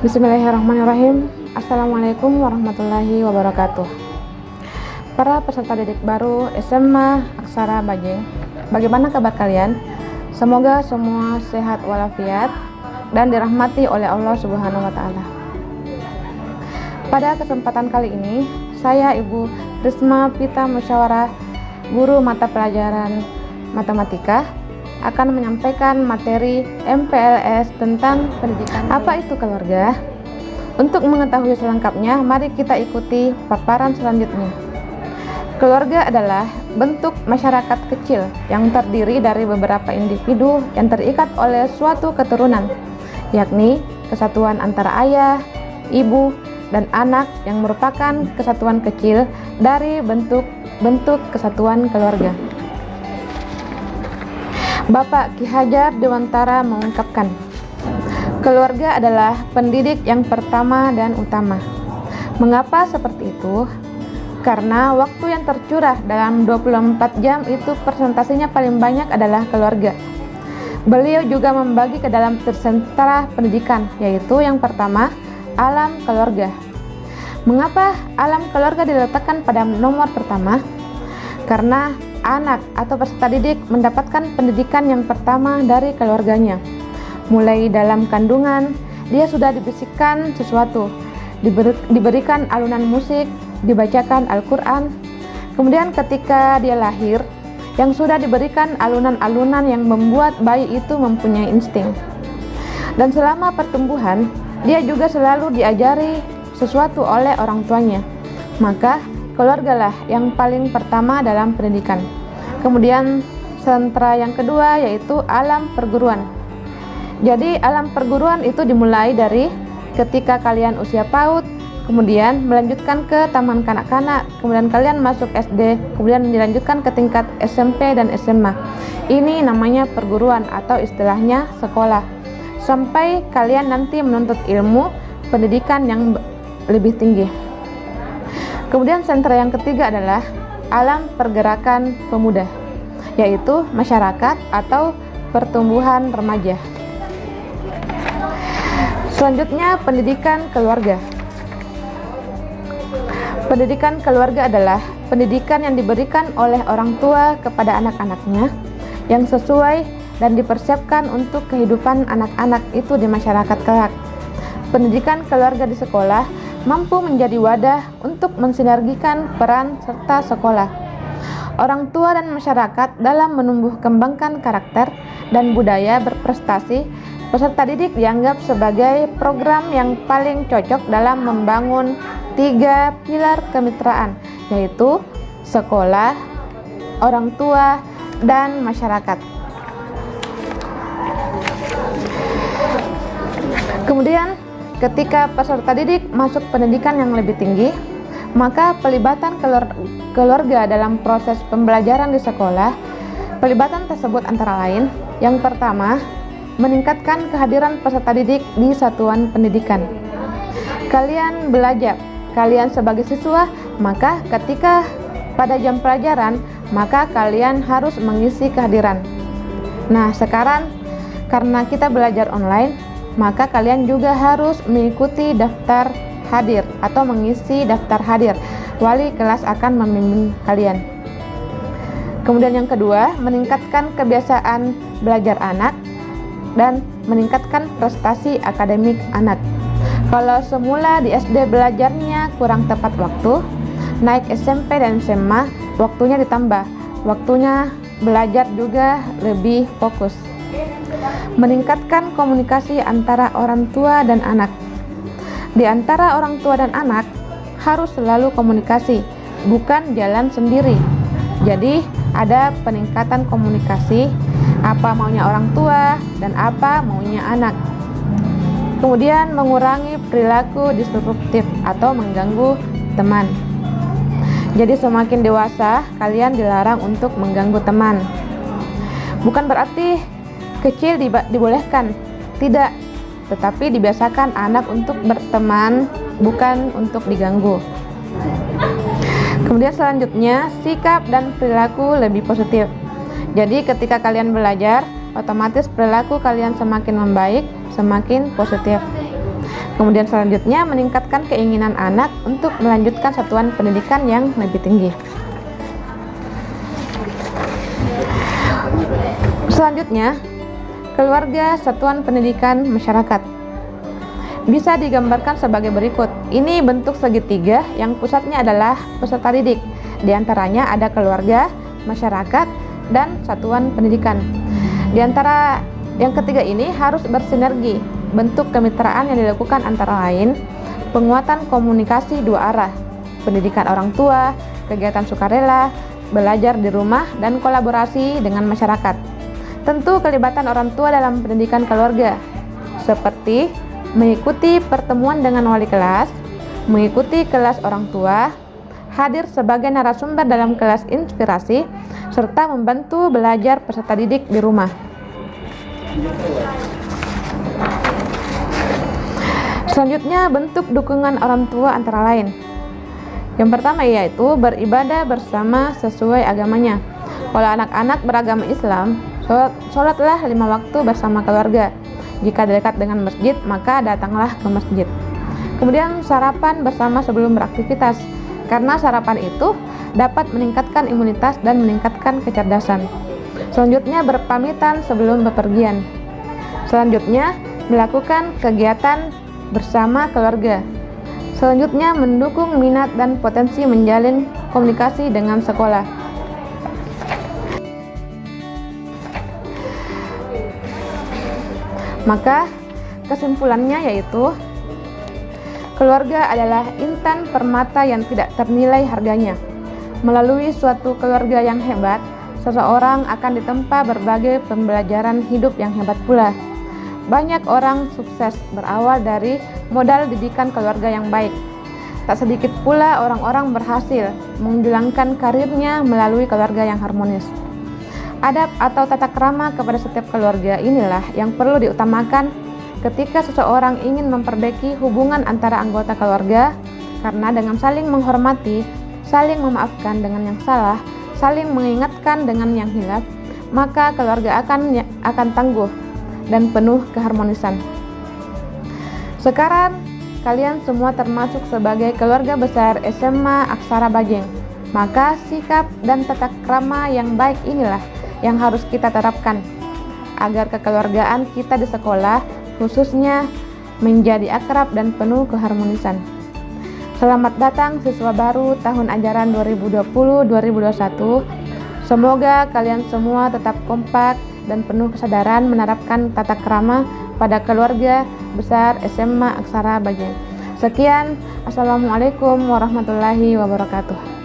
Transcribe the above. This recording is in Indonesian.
Bismillahirrahmanirrahim. Assalamualaikum warahmatullahi wabarakatuh. Para peserta didik baru SMA Aksara Bajeng, bagaimana kabar kalian? Semoga semua sehat walafiat dan dirahmati oleh Allah Subhanahu wa Ta'ala. Pada kesempatan kali ini, saya Ibu Risma Pita Musyawarah, guru mata pelajaran matematika, akan menyampaikan materi MPLS tentang pendidikan. Apa itu keluarga? Untuk mengetahui selengkapnya, mari kita ikuti paparan selanjutnya. Keluarga adalah bentuk masyarakat kecil yang terdiri dari beberapa individu yang terikat oleh suatu keturunan, yakni kesatuan antara ayah, ibu, dan anak yang merupakan kesatuan kecil dari bentuk kesatuan keluarga. Bapak Ki Hajar Dewantara mengungkapkan, keluarga adalah pendidik yang pertama dan utama. Mengapa seperti itu? Karena waktu yang tercurah dalam 24 jam itu presentasinya paling banyak adalah keluarga. Beliau juga membagi ke dalam sentra pendidikan, yaitu yang pertama, alam keluarga. Mengapa alam keluarga diletakkan pada nomor pertama? Karena anak atau peserta didik mendapatkan pendidikan yang pertama dari keluarganya. Mulai dalam kandungan, dia sudah dibisikkan sesuatu, diberikan alunan musik, dibacakan Al-Quran. Kemudian ketika dia lahir, yang sudah diberikan alunan-alunan yang membuat bayi itu mempunyai insting. Dan selama pertumbuhan, dia juga selalu diajari sesuatu oleh orang tuanya. Maka keluargalah yang paling pertama dalam pendidikan. Kemudian sentra yang kedua yaitu alam perguruan. Jadi alam perguruan itu dimulai dari ketika kalian usia PAUD, kemudian melanjutkan ke taman kanak-kanak, kemudian kalian masuk SD, kemudian dilanjutkan ke tingkat SMP dan SMA. Ini namanya perguruan atau istilahnya sekolah. Sampai kalian nanti menuntut ilmu pendidikan yang lebih tinggi. Kemudian sentra yang ketiga adalah alam pergerakan pemuda, yaitu masyarakat atau pertumbuhan remaja. Selanjutnya, pendidikan keluarga. Pendidikan keluarga adalah pendidikan yang diberikan oleh orang tua kepada anak-anaknya yang sesuai dan dipersiapkan untuk kehidupan anak-anak itu di masyarakat kelak. Pendidikan keluarga di sekolah mampu menjadi wadah untuk mensinergikan peran serta sekolah, orang tua dan masyarakat dalam menumbuh kembangkan karakter dan budaya berprestasi. Peserta didik dianggap sebagai program yang paling cocok dalam membangun 3 pilar kemitraan, yaitu sekolah, orang tua, dan masyarakat. Kemudian ketika peserta didik masuk pendidikan yang lebih tinggi, maka pelibatan keluarga dalam proses pembelajaran di sekolah. Pelibatan tersebut antara lain, yang pertama, meningkatkan kehadiran peserta didik di satuan pendidikan. Kalian belajar, kalian sebagai siswa, maka ketika pada jam pelajaran, maka kalian harus mengisi kehadiran. Nah, sekarang karena kita belajar online, maka kalian juga harus mengikuti daftar hadir atau mengisi daftar hadir. Wali kelas akan membimbing kalian. Kemudian yang kedua, meningkatkan kebiasaan belajar anak dan meningkatkan prestasi akademik anak. Kalau semula di SD belajarnya kurang tepat waktu, naik SMP dan SMA waktunya ditambah. Waktunya belajar juga lebih fokus. Meningkatkan komunikasi antara orang tua dan anak. Di antara orang tua dan anak harus selalu komunikasi, bukan jalan sendiri. Jadi ada peningkatan komunikasi, apa maunya orang tua dan apa maunya anak. Kemudian mengurangi perilaku disruptif atau mengganggu teman. Jadi semakin dewasa kalian dilarang untuk mengganggu teman. Bukan berarti kecil dibolehkan, tidak, tetapi dibiasakan anak untuk berteman, bukan untuk diganggu. Kemudian selanjutnya, sikap dan perilaku lebih positif. Jadi ketika kalian belajar, otomatis perilaku kalian semakin membaik, semakin positif. Kemudian selanjutnya meningkatkan keinginan anak untuk melanjutkan satuan pendidikan yang lebih tinggi. Selanjutnya, keluarga satuan pendidikan masyarakat. Bisa digambarkan sebagai berikut. Ini bentuk segitiga yang pusatnya adalah peserta didik. Di antaranya ada keluarga, masyarakat, dan satuan pendidikan. Di antara yang ketiga ini harus bersinergi. Bentuk kemitraan yang dilakukan antara lain penguatan komunikasi dua arah, pendidikan orang tua, kegiatan sukarela, belajar di rumah, dan kolaborasi dengan masyarakat. Tentu kelibatan orang tua dalam pendidikan keluarga, seperti mengikuti pertemuan dengan wali kelas, mengikuti kelas orang tua, hadir sebagai narasumber dalam kelas inspirasi, serta membantu belajar peserta didik di rumah. Selanjutnya, bentuk dukungan orang tua antara lain. Yang pertama yaitu beribadah bersama sesuai agamanya. Kalau anak-anak beragama Islam, sholatlah 5 waktu bersama keluarga. Jika dekat dengan masjid, maka datanglah ke masjid. Kemudian sarapan bersama sebelum beraktivitas, karena sarapan itu dapat meningkatkan imunitas dan meningkatkan kecerdasan. Selanjutnya berpamitan sebelum bepergian. Selanjutnya melakukan kegiatan bersama keluarga. Selanjutnya mendukung minat dan potensi menjalin komunikasi dengan sekolah. Maka kesimpulannya yaitu keluarga adalah intan permata yang tidak ternilai harganya. Melalui suatu keluarga yang hebat, seseorang akan ditempa berbagai pembelajaran hidup yang hebat pula. Banyak orang sukses berawal dari modal didikan keluarga yang baik. Tak sedikit pula orang-orang berhasil menjulangkan karirnya melalui keluarga yang harmonis. Adab atau tata krama kepada setiap keluarga inilah yang perlu diutamakan ketika seseorang ingin memperbaiki hubungan antara anggota keluarga, karena dengan saling menghormati, saling memaafkan dengan yang salah, saling mengingatkan dengan yang hilaf, maka keluarga akan tangguh dan penuh keharmonisan. Sekarang kalian semua termasuk sebagai keluarga besar SMA Aksara Bajeng. Maka sikap dan tata krama yang baik inilah yang harus kita terapkan agar kekeluargaan kita di sekolah khususnya menjadi akrab dan penuh keharmonisan. Selamat datang siswa baru tahun ajaran 2020-2021. Semoga kalian semua tetap kompak dan penuh kesadaran menerapkan tata krama pada keluarga besar SMA Aksara Bajeng. Sekian, Assalamualaikum warahmatullahi wabarakatuh.